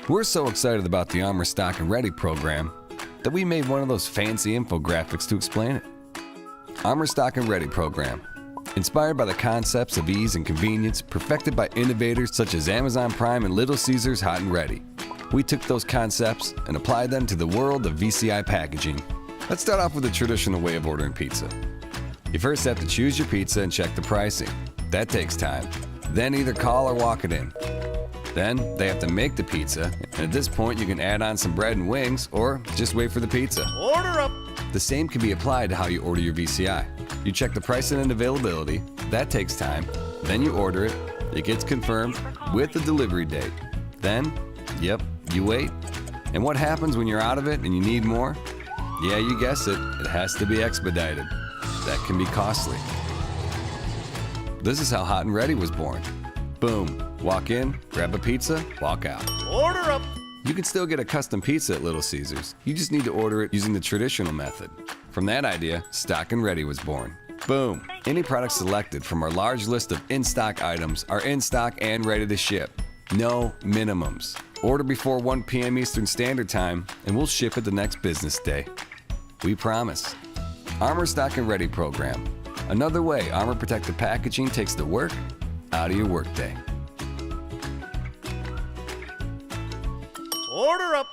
We're so excited about the Armor Stock and Ready program that we made one of those fancy infographics to explain it. Armor Stock and Ready program. Inspired by the concepts of ease and convenience perfected by innovators such as Amazon Prime and Little Caesars Hot and Ready. We took those concepts and applied them to the world of VCI packaging. Let's start off with the traditional way of ordering pizza. You first have to choose your pizza and check the pricing. That takes time. Then either call or walk it in. Then they have to make the pizza, and at this point you can add on some bread and wings or just wait for the pizza. Order up! The same can be applied to how you order your VCI. You check the pricing and availability. That takes time. Then you order it. It gets confirmed with a delivery date. Then, you wait. And what happens when you're out of it and you need more? Yeah, you guessed it. It has to be expedited. That can be costly. This is how Hot and Ready was born. Boom. Walk in, grab a pizza, walk out. Order up! You can still get a custom pizza at Little Caesars. You just need to order it using the traditional method. From that idea, Stock and Ready was born. Boom! Any product selected from our large list of in-stock items are in stock and ready to ship. No minimums. Order before 1 p.m. Eastern Standard Time and we'll ship it the next business day. We promise. Armor Stock and Ready program. Another way Armor Protected Packaging takes the work out of your workday. Order up!